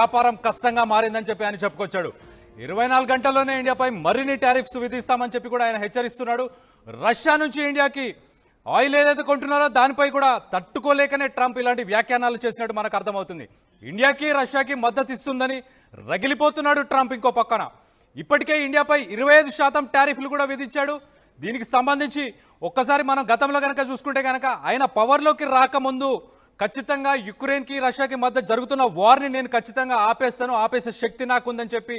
వ్యాపారం కష్టంగా మారిందని చెప్పి ఆయన చెప్పుకొచ్చాడు. 24 గంటల్లోనే ఇండియాపై మరిన్ని టారిఫ్స్ విధిస్తామని చెప్పి కూడా ఆయన హెచ్చరిస్తున్నాడు. రష్యా నుంచి ఇండియాకి ఆయిల్ ఏదైతే కొంటున్నారో దానిపై కూడా తట్టుకోలేకనే ట్రంప్ ఇలాంటి వ్యాఖ్యానాలు చేసినట్టు మనకు అర్థమవుతుంది. ఇండియాకి రష్యాకి మద్దతు ఇస్తుందని రగిలిపోతున్నాడు ట్రంప్. ఇంకో పక్కన ఇప్పటికే ఇండియాపై 25% టారిఫ్లు కూడా విధించాడు. దీనికి సంబంధించి ఒక్కసారి మనం గతంలో కనుక చూసుకుంటే కనుక ఆయన పవర్లోకి రాకముందు ఖచ్చితంగా యుక్రెయిన్కి రష్యాకి మధ్య జరుగుతున్న వార్ని నేను ఖచ్చితంగా ఆపేసే శక్తి నాకుందని చెప్పి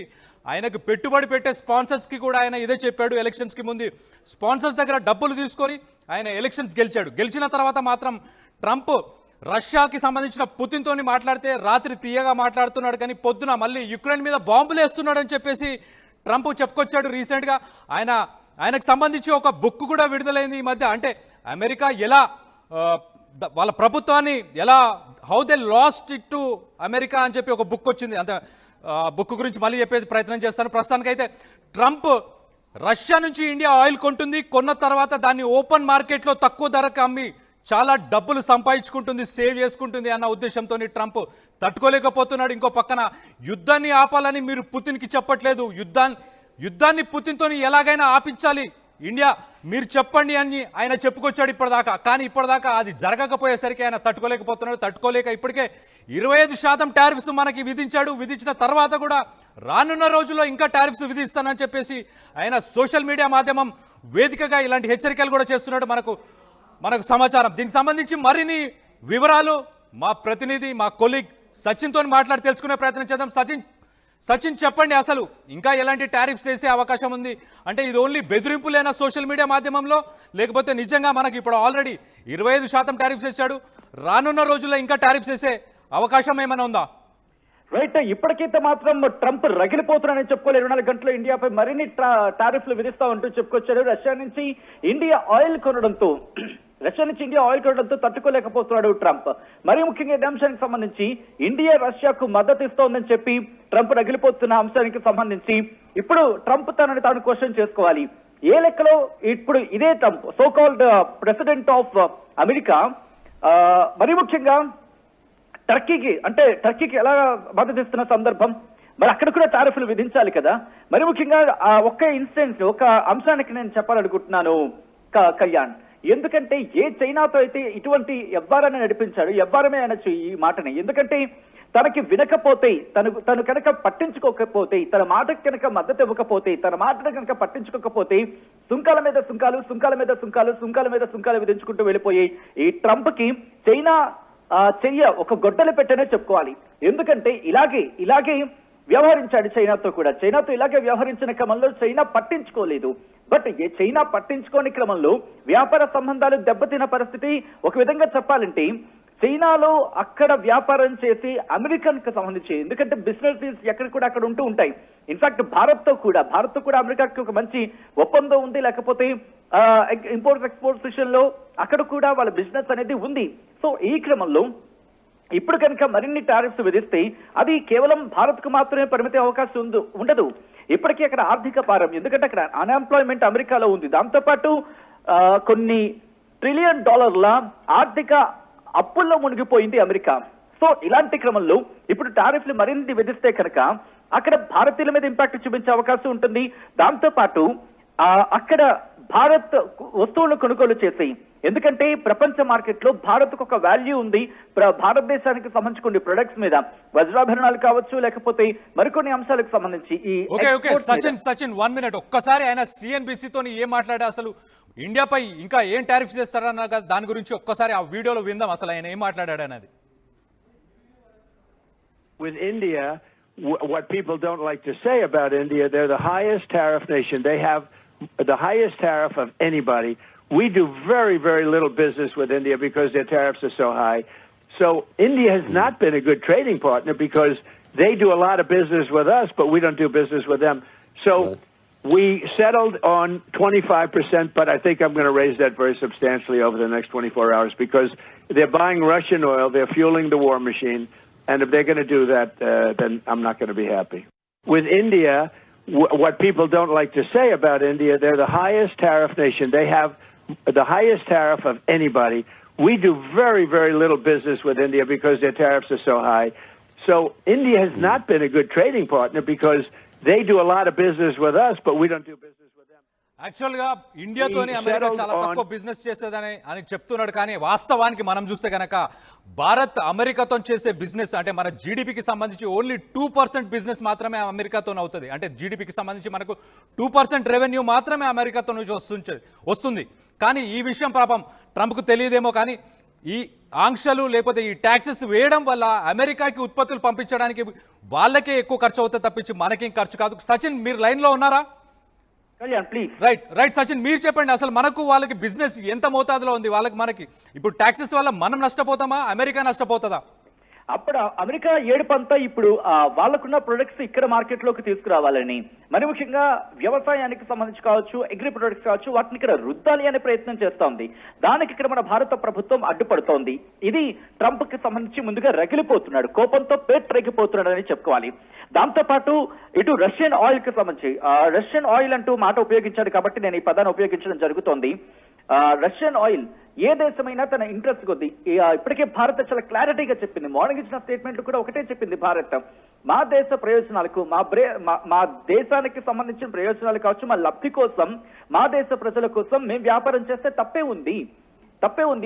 ఆయనకు పెట్టుబడి పెట్టే స్పాన్సర్స్కి కూడా ఆయన ఇదే చెప్పాడు. ఎలక్షన్స్కి ముందు స్పాన్సర్స్ దగ్గర డబ్బులు తీసుకొని ఆయన ఎలక్షన్స్ గెలిచాడు. గెలిచిన తర్వాత మాత్రం ట్రంప్ రష్యాకి సంబంధించిన పుతిన్తోని మాట్లాడితే రాత్రి తీయగా మాట్లాడుతున్నాడు, కానీ పొద్దున మళ్ళీ యుక్రెయిన్ మీద బాంబులు వేస్తున్నాడని చెప్పేసి ట్రంప్ చెప్పుకొచ్చాడు. రీసెంట్గా ఆయనకు సంబంధించి ఒక బుక్ కూడా విడుదలైంది ఈ మధ్య. అంటే అమెరికా ఎలా వాళ్ళ ప్రభుత్వాన్ని ఎలా how they lost it to America అని చెప్పి ఒక బుక్ వచ్చింది. అంత బుక్ గురించి మళ్ళీ చెప్పే ప్రయత్నం చేస్తాను. ప్రస్తుతానికైతే ట్రంప్ రష్యా నుంచి ఇండియా ఆయిల్ కొంటుంది, కొన్న తర్వాత దాన్ని ఓపెన్ మార్కెట్లో తక్కువ ధరకు అమ్మి చాలా డబ్బులు సంపాదించుకుంటుంది, సేవ్ చేసుకుంటుంది అన్న ఉద్దేశంతో ట్రంప్ తట్టుకోలేకపోతున్నాడు. ఇంకో పక్కన యుద్ధాన్ని ఆపాలని మీరు పుతిన్కి చెప్పట్లేదు, యుద్ధాన్ని పుతిన్తో ఎలాగైనా ఆపించాలి ఇండియా మీరు చెప్పండి అని ఆయన చెప్పుకొచ్చాడు ఇప్పటిదాకా. కానీ ఇప్పటిదాకా అది జరగకపోయేసరికి ఆయన తట్టుకోలేక ఇప్పటికే 25% టారిఫ్స్ మనకి విధించాడు. విధించిన తర్వాత కూడా రానున్న రోజుల్లో ఇంకా టారిఫ్స్ విధిస్తానని చెప్పేసి ఆయన సోషల్ మీడియా మాధ్యమం వేదికగా ఇలాంటి హెచ్చరికలు కూడా చేస్తున్నాడు మనకు సమాచారం. దీనికి సంబంధించి మరిన్ని వివరాలు మా ప్రతినిధి మా కొలీగ్ సచిన్తో మాట్లాడి తెలుసుకునే ప్రయత్నం చేద్దాం. సచిన్ చెప్పండి, అసలు ఇంకా ఎలాంటి టారిఫ్స్ వేసే అవకాశం ఉంది? అంటే ఇది ఓన్లీ బెదిరింపులేనా సోషల్ మీడియా మాధ్యమంలో, లేకపోతే నిజంగా మనకి ఇప్పుడు ఆల్రెడీ 25% టారిఫ్స్ వేసాడు, రానున్న రోజుల్లో ఇంకా టారిఫ్స్ వేసే అవకాశం ఏమైనా ఉందా? రైట్, ఇప్పటికైతే మాత్రం ట్రంప్ రగిలిపోతున్నాడని చెప్పుకోలేదు. 24 గంటల్లో ఇండియాపై మరిన్ని టారిఫ్లు విధిస్తామంటూ చెప్పుకొచ్చాడు. రష్యా నుంచి ఇండియా ఆయిల్ కొనడంతో తట్టుకోలేకపోతున్నాడు ట్రంప్. మరీ ముఖ్యంగా ఈ అంశానికి సంబంధించి ఇండియా రష్యాకు మద్దతు ఇస్తోందని చెప్పి ట్రంప్ రగిలిపోతున్న అంశానికి సంబంధించి ఇప్పుడు ట్రంప్ తనని తాను క్వశ్చన్ చేసుకోవాలి. ఏ లెక్కలో ఇప్పుడు ఇదే Trump so called president of America మరీ ముఖ్యంగా టర్కీకి ఎలా మద్దతు ఇస్తున్న సందర్భం, మరి అక్కడ కూడా టారిఫ్లు విధించాలి కదా. మరి ముఖ్యంగా ఒక అంశానికి నేను చెప్పాలనుకుంటున్నాను కళ్యాణ్. ఎందుకంటే ఏ చైనాతో అయితే ఇటువంటి వ్యవహారాన్ని నడిపించాడు, వ్యవహారమే అనొచ్చు ఈ మాటని. ఎందుకంటే తనకి వినకపోతే, తను కనుక పట్టించుకోకపోతే, తన మాటకు కనుక మద్దతు ఇవ్వకపోతే, తన మాటను కనుక పట్టించుకోకపోతే సుంకాల మీద సుంకాలు విధించుకుంటూ వెళ్ళిపోయి ఈ ట్రంప్ కి చైనా చెయ్య ఒక గొడ్డలి పెట్టనే చెప్పుకోవాలి. ఎందుకంటే ఇలాగే వ్యవహరించాడు చైనాతో ఇలాగే వ్యవహరించిన క్రమంలో చైనా పట్టించుకోలేదు. బట్ చైనా పట్టించుకోని క్రమంలో వ్యాపార సంబంధాలు దెబ్బతిన్న పరిస్థితి. ఒక విధంగా చెప్పాలంటే చైనాలో అక్కడ వ్యాపారం చేసి అమెరికన్ కి సంబంధించి, ఎందుకంటే బిజినెస్ ఎక్కడ కూడా అక్కడ ఉంటూ ఉంటాయి. ఇన్ఫాక్ట్ భారత్ తో కూడా అమెరికాకి ఒక మంచి ఒప్పందం ఉంది. లేకపోతే ఇంపోర్ట్ ఎక్స్పోర్ట్స్ విషయంలో అక్కడ కూడా వాళ్ళ బిజినెస్ అనేది ఉంది. సో ఈ క్రమంలో ఇప్పుడు కనుక మరిన్ని టారిఫ్స్ విధిస్తే అది కేవలం భారత్ కు మాత్రమే పరిమితి అవకాశం ఉండదు. ఇప్పటికీ అక్కడ ఆర్థిక భారం, ఎందుకంటే అక్కడ అన్ఎంప్లాయ్మెంట్ అమెరికాలో ఉంది. దాంతోపాటు కొన్ని $1 ట్రిలియన్ ఆర్థిక అప్పుల్లో మునిగిపోయింది అమెరికా. సో ఇలాంటి క్రమంలో ఇప్పుడు టారిఫ్లు మరిన్ని విధిస్తే కనుక అక్కడ భారతీయుల మీద ఇంపాక్ట్ చూపించే అవకాశం ఉంటుంది. దాంతోపాటు అక్కడ భారత్ వస్తువులను కొనుగోలు చేసి, ఎందుకంటే ప్రపంచ మార్కెట్ లో భారత్ కు ఒక వాల్యూ ఉంది. భారతదేశానికి సంబంధించి కొన్ని ప్రొడక్ట్స్ మీద వజ్రాభరణాలు కావచ్చు, లేకపోతే మరికొన్ని అంశాలకు సంబంధించి సచిన్ 1 minute ఒక్కసారి ఆయన సిఎన్బిసితో ఏం మాట్లాడా, అసలు ఇండియాపై ఇంకా ఏం టారిఫ్స్ చేస్తారన్న దాని గురించి ఒక్కసారి ఆ వీడియోలో విందాం, అసలు ఆయన ఏం మాట్లాడాడు అనేది. With India, what people don't like to say about India, they're the highest tariff nation. They have the highest tariff of anybody. We do very, very little business with India because their tariffs are so high. So India has not been a good trading partner because they do a lot of business with us, but we don't do business with them. So we settled on 25%, but I think I'm going to raise that very substantially over the next 24 hours because they're buying Russian oil, they're fueling the war machine, and if they're going to do that, then I'm not going to be happy. With India, what people don't like to say about India, they're the highest tariff nation. They have the highest tariff of anybody. We do very, very little business with India because their tariffs are so high. So India has not been a good trading partner because they do a lot of business with us, but we don't do business with them. యాక్చువల్గా ఇండియాతోని America చాలా తక్కువ business చేసేదని అని చెప్తున్నాడు, కానీ వాస్తవానికి మనం చూస్తే కనుక భారత్ అమెరికాతో చేసే బిజినెస్ అంటే మన జీడిపికి సంబంధించి ఓన్లీ 2% బిజినెస్ మాత్రమే అమెరికాతో అవుతుంది. అంటే జీడిపికి సంబంధించి మనకు 2% రెవెన్యూ మాత్రమే అమెరికాతో నుంచి వస్తుంది. కానీ ఈ విషయం పాపం ట్రంప్కు తెలియదేమో, కానీ ఈ ఆంక్షలు లేకపోతే ఈ ట్యాక్సెస్ వేయడం వల్ల అమెరికాకి ఉత్పత్తులు పంపించడానికి వాళ్ళకే ఎక్కువ ఖర్చు అవుతుంది తప్పించి మనకేం ఖర్చు కాదు. సచిన్, మీరు లైన్లో ఉన్నారా? కళ్యాణ్ ప్లీజ్. రైట్ సచిన్, మీరు చెప్పండి, అసలు మనకు వాళ్ళకి బిజినెస్ ఎంత మోతాదులో ఉంది? మనకి ఇప్పుడు ట్యాక్సెస్ వల్ల మనం నష్టపోతామా, అమెరికా నష్టపోతుందా? అప్పుడు అమెరికా ఏడుపంతా ఇప్పుడు వాళ్ళకున్న ప్రొడక్ట్స్ ఇక్కడ మార్కెట్ లోకి తీసుకురావాలని, మరి ముఖ్యంగా వ్యవసాయానికి సంబంధించి కావచ్చు, అగ్రి ప్రొడక్ట్స్ కావచ్చు, వాటిని ఇక్కడ రుద్దాలి అనే ప్రయత్నం చేస్తోంది. దానికి ఇక్కడ మన భారత ప్రభుత్వం అడ్డుపడుతోంది. ఇది ట్రంప్ కి సంబంధించి ముందుగా రగిలిపోతున్నాడు, కోపంతో పేట్రెగిపోతున్నాడు అని చెప్పుకోవాలి. దాంతో పాటు ఇటు రష్యన్ ఆయిల్ కి సంబంధించి రష్యన్ ఆయిల్ అంటూ మాట ఉపయోగించాడు కాబట్టి నేను ఈ పదాన్ని ఉపయోగించడం జరుగుతోంది. రష్యన్ ఆయిల్ ఏ దేశమైనా తన ఇంట్రెస్ట్ కొద్ది ఇప్పటికే భారత్ చాలా క్లారిటీగా చెప్పింది. మార్నింగ్ ఇచ్చిన స్టేట్మెంట్ కూడా ఒకటే చెప్పింది భారత్, మా దేశ ప్రయోజనాలకు, మా దేశానికి సంబంధించిన ప్రయోజనాలు కావచ్చు, మా లబ్ధి కోసం, మా దేశ ప్రజల కోసం మేము వ్యాపారం చేస్తే తప్పే ఉంది.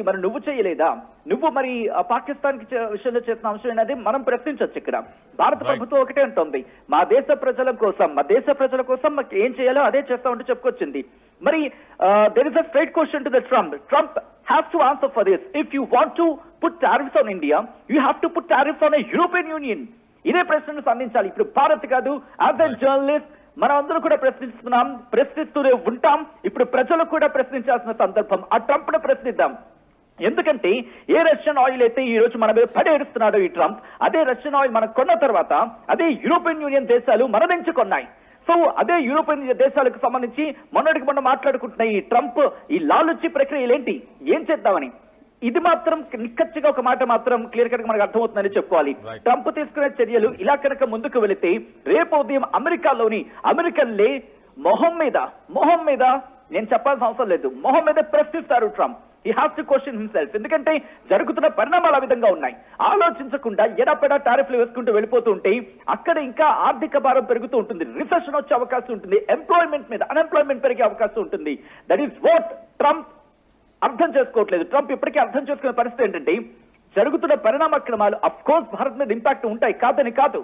మరి నువ్వు చేయలేదా? నువ్వు మరి పాకిస్తాన్ విషయంలో చేసిన అంశం అనేది మనం ప్రశ్నించవచ్చు. ఇక్కడ భారత ప్రభుత్వం ఒకటే అంటోంది, మా దేశ ప్రజల కోసం మాకు ఏం చేయాలో అదే చేస్తామంటూ చెప్పుకొచ్చింది. మరి there is a straight question to the Trump has to answer for this. If you want to put tariffs on India, you have to put tariffs on a European Union. ఇదే ప్రశ్నను సంధించాలి. ఇప్పుడు భారత్ కాదు, యాజ్ ఎ జర్నలిస్ట్ మనం అందరూ కూడా ప్రశ్నిస్తూనే ఉంటాం. ఇప్పుడు ప్రజలు కూడా ప్రశ్నించాల్సిన సందర్భం. ఆ ట్రంప్ ను ప్రశ్నిద్దాం. ఎందుకంటే ఏ రష్యన్ ఆయిల్ అయితే ఈ రోజు మన మీద పడేడుస్తున్నాడో ఈ ట్రంప్, అదే రష్యన్ ఆయిల్ మనం కొన్న తర్వాత అదే యూరోపియన్ యూనియన్ దేశాలు మన నుంచి కొన్నాయి. సో అదే యూరోపియన్ దేశాలకు సంబంధించి మొన్నటికి మొన్న మాట్లాడుకుంటున్న ఈ ట్రంప్ ఈ లాలుచి ప్రక్రియలేంటి, ఏం చేద్దామని, ఇది మాత్రం నిక్కచ్చిగా ఒక మాట మాత్రం క్లియర్ కట్ మనకు అర్థమవుతుందని చెప్పుకోవాలి. ట్రంప్ తీసుకునే చర్యలు ఇలా కనుక ముందుకు వెళితే రేపు ఉదయం అమెరికాలోని అమెరికన్లే మొహం మీద నేను చెప్పాల్సిన అవసరం లేదు, మొహం మీద ప్రశ్నిస్తారు Trump. He has to question himself. ఎందుకంటే జరుగుతున్న పరిణామాలు ఆ విధంగా ఉన్నాయి. ఆలోచించకుండా ఎడపెడా టారిఫ్లు వేసుకుంటూ వెళ్ళిపోతూ ఉంటే అక్కడ ఇంకా ఆర్థిక భారం పెరుగుతూ ఉంటుంది, రిసెషన్ వచ్చే అవకాశం ఉంటుంది, అన్ఎంప్లాయ్మెంట్ పెరిగే అవకాశం ఉంటుంది. దట్ ఈస్ వాట్ ట్రంప్ అర్థం చేసుకోవట్లేదు. ట్రంప్ ఇప్పటికీ అర్థం చేసుకునే పరిస్థితి ఏంటంటే జరుగుతున్న పరిణామక్రమాలు అఫ్ కోర్స్ భారత్ మీద ఇంపాక్ట్ ఉంటాయి, కాదని కాదు.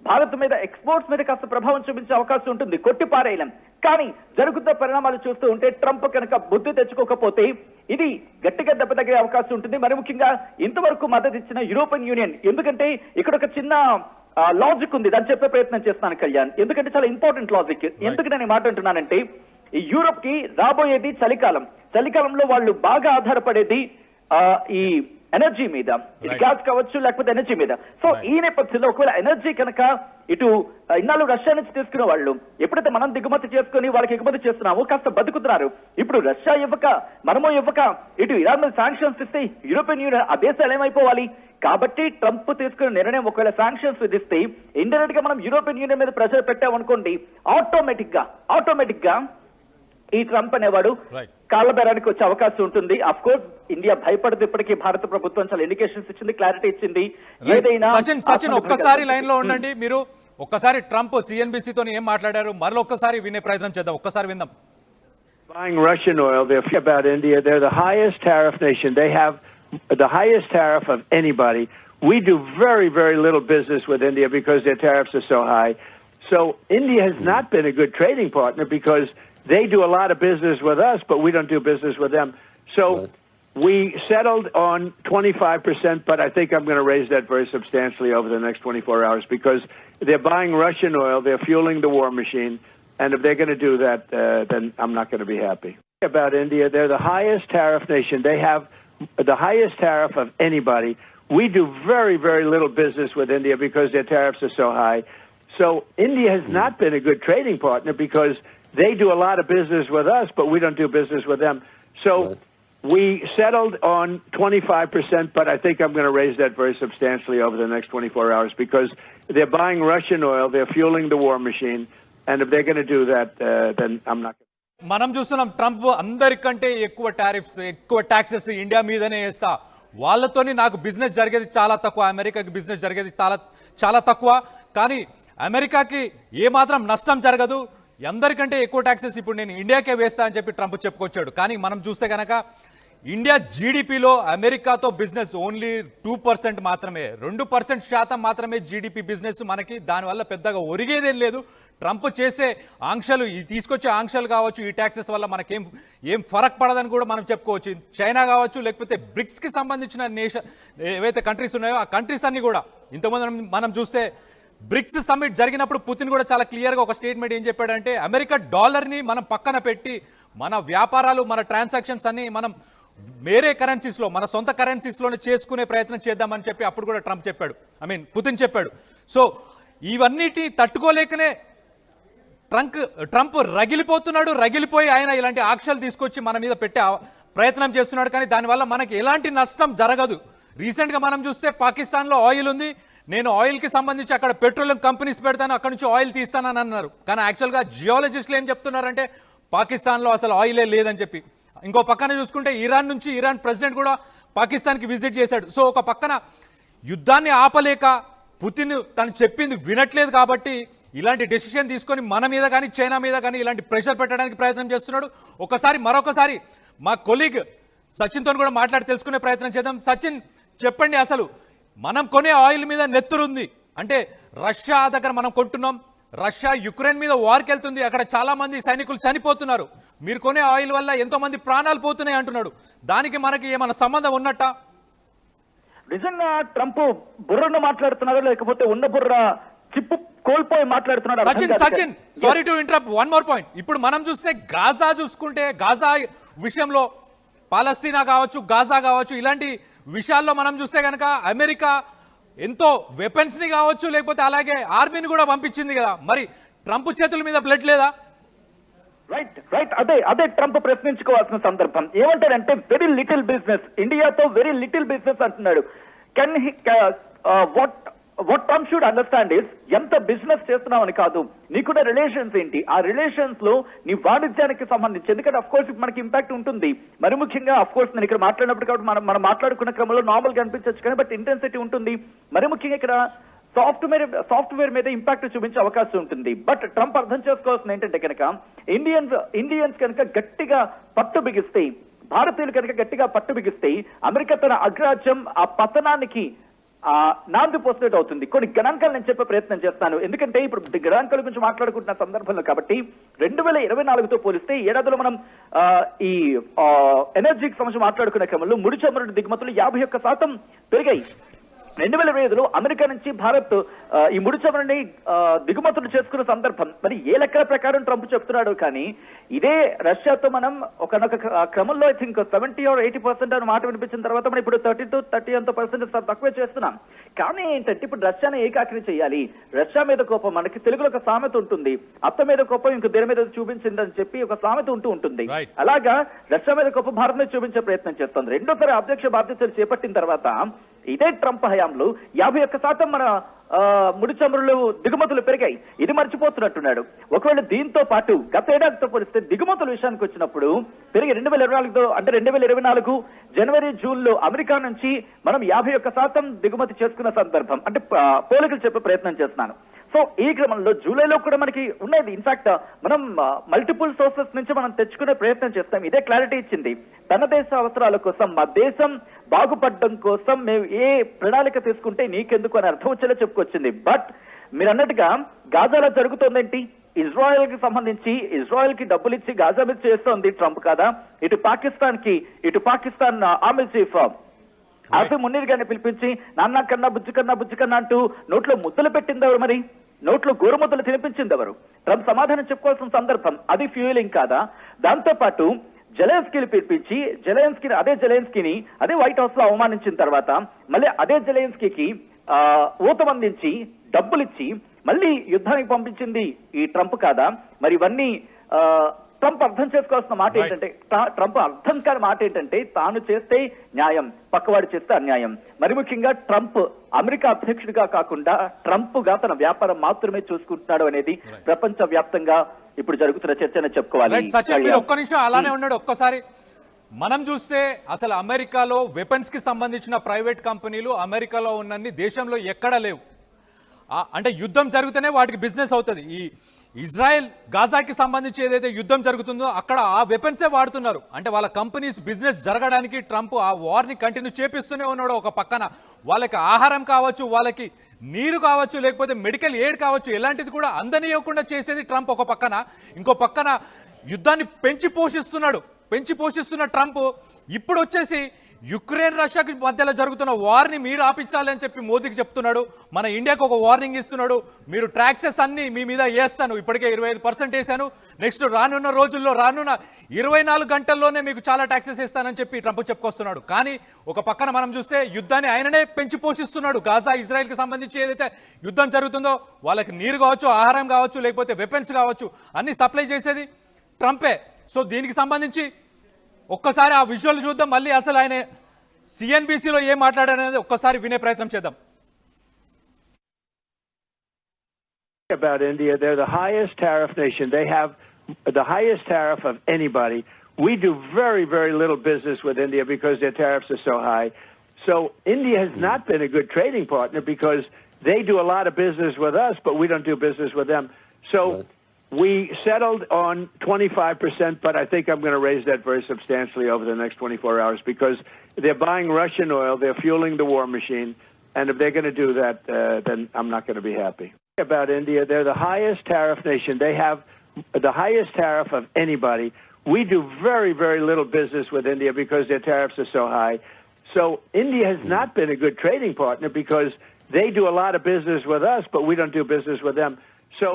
భారత్ మీద ఎక్స్పోర్ట్స్ మీద కాస్త ప్రభావం చూపించే అవకాశం ఉంటుంది, కొట్టిపారేయలేం. కానీ జరుగుతున్న పరిణామాలు చూస్తూ ఉంటే ట్రంప్ కనుక బుద్ధి తెచ్చుకోకపోతే ఇది గట్టిగా దెబ్బతగే అవకాశం ఉంటుంది. మరి ముఖ్యంగా ఇంతవరకు మద్దతు ఇచ్చిన యూరోపియన్ యూనియన్, ఎందుకంటే ఇక్కడ ఒక చిన్న లాజిక్ ఉంది, దాన్ని చెప్పే ప్రయత్నం చేస్తాను కళ్యాణ్. ఎందుకంటే చాలా ఇంపార్టెంట్ లాజిక్. ఎందుకు నేను ఈ మాట అంటున్నానంటే ఈ యూరోప్ కి రాబోయేది చలికాలంలో వాళ్ళు బాగా ఆధారపడేది ఈ ఎనర్జీ మీద, ఇది గ్యాస్ కావచ్చు లేకపోతే ఎనర్జీ మీద. సో ఈ నేపథ్యంలో ఒకవేళ ఎనర్జీ కనుక ఇటు ఇన్నాళ్ళు రష్యా నుంచి తీసుకునే వాళ్ళు ఎప్పుడైతే మనం దిగుమతి చేసుకుని వాళ్ళకి ఎగుమతి చేస్తున్నామో కాస్త బతుకుతున్నారు. ఇప్పుడు రష్యా ఇవ్వక మనమో ఇవ్వక ఇటు ఇరాన్ మీద శాంక్షన్స్ ఇస్తే యూరోపియన్ యూనియన్ ఆ దేశాలు ఏమైపోవాలి? కాబట్టి ట్రంప్ తీసుకున్న నిర్ణయం ఒకవేళ శాంక్షన్స్ విధిస్తే ఇండైరెక్ట్ గా మనం యూరోపియన్ యూనియన్ మీద ప్రెషర్ పెట్టామనుకోండి, ఆటోమేటిక్ గా ఈ ట్రంప్ అనేవాడు కాళ్ళ బేరానికి వచ్చే అవకాశం ఉంటుంది. అఫ్ కోర్స్ ఇండియా భయపడదు. ఇప్పటికీ భారత ప్రభుత్వం చాలా ఇండికేషన్స్ ఇచ్చింది, క్లారిటీ ఇచ్చింది. ఏదైనా సచిన్ ఒక్కసారి లైన్ లో ఉండండి. మీరు ఒక్కసారి ట్రంప్ సిఎన్బిసి తో ఏం మాట్లాడారు మరలో ఒక్కసారి వినే ప్రయత్నం చేద్దాం. ఒక్కసారి విందాం. Buying Russian oil, they're about India. They're the highest tariff nation. They have the highest tariff of anybody. We do very, very little business with India because their tariffs are so high. So India has not been a good trading partner because they do a lot of business with us, but we don't do business with them. So we settled on 25%, but I think I'm going to raise that very substantially over the next 24 hours because they're buying Russian oil, they're fueling the war machine, and if they're going to do that, then I'm not going to be happy. About India, they're the highest tariff nation. They have the highest tariff of anybody. We do very, very little business with India because their tariffs are so high. So India has not been a good trading partner because they do a lot of business with us, but we don't do business with them. So we settled on 25%, but I think I'm going to raise that very substantially over the next 24 hours because they're buying Russian oil, they're fueling the war machine, and if they're going to do that, then I'm not going to. మనం చూస్తున్నాం Trump అందరికంటే ఎక్కువ tariffs, ఎక్కువ taxes India మీదనే వేస్తా వాళ్ళతోని నాకు business జరిగేది చాలా తక్కువ, అమెరికాకి బిజినెస్ జరిగేది చాలా తక్కువ, కానీ అమెరికాకి ఏమాత్రం నష్టం జరగదు, అందరికంటే ఎక్కువ ట్యాక్సెస్ ఇప్పుడు నేను ఇండియాకే వేస్తా అని చెప్పి ట్రంప్ చెప్పుకొచ్చాడు. కానీ మనం చూస్తే కనుక ఇండియా జీడిపిలో అమెరికాతో బిజినెస్ ఓన్లీ 2% మాత్రమే, 2% మాత్రమే జీడిపి బిజినెస్ మనకి. దానివల్ల పెద్దగా ఒరిగేదేం లేదు. ట్రంప్ చేసే ఆంక్షలు, ఈ తీసుకొచ్చే ఆంక్షలు కావచ్చు, ఈ ట్యాక్సెస్ వల్ల మనకేం ఫరక్ పడదని కూడా మనం చెప్పుకోవచ్చు. చైనా కావచ్చు, లేకపోతే బ్రిక్స్కి సంబంధించిన ఏవైతే కంట్రీస్ ఉన్నాయో ఆ కంట్రీస్ అన్ని కూడా ఇంతకుముందు మనం చూస్తే బ్రిక్స్ సమ్మిట్ జరిగినప్పుడు పుతిన్ కూడా చాలా క్లియర్గా ఒక స్టేట్మెంట్ ఏం చెప్పాడంటే, అమెరికా డాలర్ని మనం పక్కన పెట్టి మన వ్యాపారాలు, మన ట్రాన్సాక్షన్స్ అన్ని మనం వేరే కరెన్సీస్లో, మన సొంత కరెన్సీస్లోనే చేసుకునే ప్రయత్నం చేద్దామని చెప్పి అప్పుడు కూడా ట్రంప్ చెప్పాడు, పుతిన్ చెప్పాడు. సో ఇవన్నిటి తట్టుకోలేకనే ట్రంప్ రగిలిపోయి ఆయన ఇలాంటి ఆంక్షలు తీసుకొచ్చి మన మీద పెట్టే ప్రయత్నం చేస్తున్నాడు. కానీ దానివల్ల మనకి ఎలాంటి నష్టం జరగదు. రీసెంట్గా మనం చూస్తే పాకిస్తాన్లో ఆయిల్ ఉంది, నేను ఆయిల్కి సంబంధించి అక్కడ పెట్రోలియం కంపెనీస్ పెడతాను, అక్కడ నుంచి ఆయిల్ తీస్తానని అన్నారు. కానీ యాక్చువల్గా జియాలజిస్టులు ఏం చెప్తున్నారంటే పాకిస్తాన్లో అసలు ఆయిలే లేదని చెప్పి. ఇంకో పక్కన చూసుకుంటే ఇరాన్ ప్రెసిడెంట్ కూడా పాకిస్తాన్కి విజిట్ చేశాడు. సో ఒక పక్కన యుద్ధాన్ని ఆపలేక పుతిన్ తను చెప్పింది వినట్లేదు కాబట్టి ఇలాంటి డెసిషన్ తీసుకొని మన మీద కానీ చైనా మీద కానీ ఇలాంటి ప్రెషర్ పెట్టడానికి ప్రయత్నం చేస్తున్నాడు. మరొకసారి మా కొలీగ్ సచిన్తో కూడా మాట్లాడి తెలుసుకునే ప్రయత్నం చేద్దాం. సచిన్, చెప్పండి, అసలు మనం కొనే ఆయిల్ మీద నెత్తురుంది అంటే రష్యా దగ్గర మనం కొంటున్నాం, రష్యా యుక్రెయిన్ మీద వార్కి వెళ్తుంది, అక్కడ చాలా మంది సైనికులు చనిపోతున్నారు, మీరు కొనే ఆయిల్ వల్ల ఎంతో మంది ప్రాణాలు పోతున్నాయి అంటున్నాడు. దానికి మనకి ఏమైనా సంబంధం ఉన్నట్టా? నిజంగా ట్రంప్ బుర్రను మాట్లాడుతున్నారో లేకపోతే ఉన్న బుర్ర చిప్పు కోల్పోయి మాట్లాడుతున్నాడు. Sachin sorry to interrupt, one more point. ఇప్పుడు మనం చూస్తే గాజా విషయంలో పాలస్తీనా కావచ్చు, గాజా కావచ్చు, ఇలాంటి విషయాల్లో మనం చూస్తే కనుక అమెరికా ఎంతో వెపన్స్ ని కావచ్చు, లేకపోతే అలాగే ఆర్మీని కూడా పంపించింది కదా. మరి ట్రంప్ చేతుల మీద బ్లడ్ లేదా? రైట్ అదే ట్రంప్ ప్రశ్నించుకోవాల్సిన సందర్భం. ఏమంటారంటే వెరీ లిటిల్ బిజినెస్, ఇండియాతో వెరీ లిటిల్ బిజినెస్ అంటున్నాడు. Can he what Trump should understand is, ఎంత బిజినెస్ చేస్తున్నామని కాదు, నీకున్న రిలేషన్స్ ఏంటి, ఆ రిలేషన్స్ లో నీ వాణిజ్యానికి సంబంధించి, ఎందుకంటే అఫ్ కోర్స్ మనకి ఇంపాక్ట్ ఉంటుంది. మరి ముఖ్యంగా అఫ్ కోర్స్ నేను ఇక్కడ మాట్లాడినప్పుడు కాబట్టి మనం మాట్లాడుకున్న క్రమంలో నార్మల్ గా అనిపించవచ్చు, కానీ బట్ ఇంటెన్సిటీ ఉంటుంది. మరి ముఖ్యంగా ఇక్కడ సాఫ్ట్వేర్ మీద ఇంపాక్ట్ చూపించే అవకాశం ఉంటుంది. బట్ ట్రంప్ అర్థం చేసుకోవాల్సింది ఏంటంటే కనుక ఇండియన్స్ కనుక గట్టిగా పట్టు బిగిస్తే, భారతీయులు కనుక గట్టిగా పట్టు బిగిస్తే అమెరికా తన అగ్రాజ్యం ఆ పతనానికి నాంది పోసినట్టు అవుతుంది. కొన్ని గణాంకాలు నేను చెప్పే ప్రయత్నం చేస్తాను, ఎందుకంటే ఇప్పుడు గణాంకాల గురించి మాట్లాడుకుంటున్న సందర్భంలో కాబట్టి 2024తో పోలిస్తే ఈ ఏడాదిలో మనం ఈ ఎనర్జీకి సంబంధించి మాట్లాడుకునే క్రమంలో ముడి చమురు దిగుమతులు 51% పెరిగాయి. 2025లో అమెరికా నుంచి భారత్ ఈ ముడి చమురుని దిగుమతులు చేసుకున్న సందర్భం. మరి ఏ లెక్కల ప్రకారం ట్రంప్ చెప్తున్నాడు, కానీ ఇదే రష్యాతో మనం ఒకనొక క్రమంలో ఐ థింక్ 70 or 80% అని మాట వినిపించిన తర్వాత మనం ఇప్పుడు 30 to 30% తక్కువే చేస్తున్నాం. కానీ ఏంటంటే ఇప్పుడు రష్యాని ఏకాకిని చేయాలి, రష్యా మీద కోపం, మనకి తెలుగులో ఒక సామెత ఉంటుంది, అత్త మీద కోపం ఇంకో దేని మీద చూపించిందని చెప్పి ఒక సామెత ఉంటుంది. అలాగా రష్యా మీద కోపం భారత్ మీద చూపించే ప్రయత్నం చేస్తుంది. రెండోసారి అధ్యక్ష బాధ్యతలు చేపట్టిన తర్వాత ఇదే ట్రంప్ హయాంలో 51% మన ముడి చమురులు దిగుమతులు పెరిగాయి. ఇది మర్చిపోతున్నట్టున్నాడు. ఒకవేళ దీంతో పాటు గత ఏడాదితో పోలిస్తే దిగుమతుల విషయానికి వచ్చినప్పుడు పెరిగి 2024 జనవరి జూన్లో అమెరికా నుంచి మనం 51% దిగుమతి చేసుకున్న సందర్భం, అంటే పోలికలు చెప్పే ప్రయత్నం చేస్తున్నాను. సో ఈ క్రమంలో జూలైలో కూడా మనకి ఉన్నది. ఇన్ఫాక్ట్ మనం మల్టిపుల్ సోర్సెస్ నుంచి మనం తెచ్చుకునే ప్రయత్నం చేస్తాం. ఇదే క్లారిటీ ఇచ్చింది. తన దేశ అవసరాల కోసం, మా దేశం బాగుపడడం కోసం మేము ఏ ప్రణాళిక తీసుకుంటే నీకెందుకు అని అర్థం వచ్చేలా చెప్పుకొచ్చింది. బట్ మీరు అన్నట్టుగా గాజాలో జరుగుతోందేంటి, ఇజ్రాయెల్ కి సంబంధించి ఇజ్రాయెల్ కి డబ్బులు ఇచ్చి గాజా మీద చేస్తోంది ట్రంప్ కాదా? ఇటు పాకిస్తాన్ ఆర్మీ చీఫ్ ఆసిమ్ మునీర్ గారిని పిలిపించి నాన్న కన్నా బుజ్జి కన్నా అంటూ నోట్లో ముద్దలు పెట్టింది ఎవరు? మరి నోట్లో గోరుముద్దలు తినిపించింది ఎవరు? ట్రంప్ సమాధానం చెప్పుకోవాల్సిన సందర్భం. అది ఫ్యూయలింగ్ కాదా? దాంతో పాటు జెలెన్స్కీని పిలిపించి జెలెన్స్కీని అదే వైట్ హౌస్ లో అవమానించిన తర్వాత మళ్ళీ అదే జెలెన్స్కీకి ఊతమందించి డబ్బులిచ్చి మళ్ళీ యుద్ధానికి పంపించింది ఈ ట్రంప్ కాదా? మరి ఇవన్నీ ట్రంప్ అర్థం చేసుకోవాల్సిన మాట ఏంటంటే, ట్రంప్ అర్థం కాని మాట ఏంటంటే, తాను చేస్తే న్యాయం, పక్కవాడు చేస్తే అన్యాయం. మరి ముఖ్యంగా ట్రంప్ అమెరికా అధ్యక్షుడిగా కాకుండా ట్రంప్ గా తన వ్యాపారం మాత్రమే చూసుకుంటున్నాడు అనేది ప్రపంచ వ్యాప్తంగా ఇప్పుడు జరుగుతున్న చర్చ చెప్పుకోవాలి. సచిన్, మీరు ఒక్క నిమిషం అలానే ఉన్నాడు. ఒక్కసారి మనం చూస్తే అసలు అమెరికాలో వెపన్స్కి సంబంధించిన ప్రైవేట్ కంపెనీలు అమెరికాలో ఉన్నన్ని దేశంలో ఎక్కడా లేవు. అంటే యుద్ధం జరిగితేనే వాటికి బిజినెస్ అవుతుంది. ఈ ఇజ్రాయెల్ గాజాకి సంబంధించి ఏదైతే యుద్ధం జరుగుతుందో అక్కడ ఆ వెపన్సే వాడుతున్నారు. అంటే వాళ్ళ కంపెనీస్ బిజినెస్ జరగడానికి ట్రంప్ ఆ వార్ని కంటిన్యూ చేపిస్తూనే ఉన్నాడు. ఒక పక్కన వాళ్ళకి ఆహారం కావచ్చు, వాళ్ళకి నీరు కావచ్చు, లేకపోతే మెడికల్ ఎయిడ్ కావచ్చు, ఎలాంటిది కూడా అందనివ్వకుండా చేసేది ట్రంప్ ఒక పక్కన. ఇంకో పక్కన యుద్ధాన్ని పెంచి పోషిస్తున్న ట్రంప్ ఇప్పుడు వచ్చేసి యుక్రెయిన్ రష్యాకి మధ్యలో జరుగుతున్న వార్ని మీరు ఆపించాలి అని చెప్పి మోదీకి చెప్తున్నాడు. మన ఇండియాకు ఒక వార్నింగ్ ఇస్తున్నాడు. మీరు ట్యాక్సెస్ అన్ని మీ మీద వేస్తాను, ఇప్పటికే 25% వేసాను, నెక్స్ట్ రానున్న రోజుల్లో రానున్న 24 గంటల్లోనే మీకు చాలా ట్యాక్సెస్ వేస్తానని చెప్పి ట్రంప్ చెప్పుకొస్తున్నాడు. కానీ ఒక పక్కన మనం చూస్తే యుద్ధాన్ని ఆయననే పెంచి పోషిస్తున్నాడు. గాజా ఇజ్రాయెల్కి సంబంధించి ఏదైతే యుద్ధం జరుగుతుందో వాళ్ళకి నీరు కావచ్చు, ఆహారం కావచ్చు, లేకపోతే వెపన్స్ కావచ్చు, అన్ని సప్లై చేసేది ట్రంపే. సో దీనికి సంబంధించి ఒక్కసారి ఆ విజువల్ చూద్దాం. మళ్ళీ అసలు ఆయన సిఎన్బిసిలో ఏం మాట్లాడారనేది ఒక్కసారి వినే ప్రయత్నం చేద్దాం. About India, they're the highest tariff nation. They have the highest tariff of anybody. We do very, very little business with India because their tariffs are so high. So India has not been a good trading partner because they do a lot of business with us, but we don't do business with them. So we settled on 25%, but I think I'm going to raise that very substantially over the next 24 hours because they're buying Russian oil, they're fueling the war machine, and if they're going to do that, then I'm not going to be happy. About India, they're the highest tariff nation. They have the highest tariff of anybody. We do very, very little business with India because their tariffs are so high. So India has not been a good trading partner because they do a lot of business with us, but we don't do business with them. So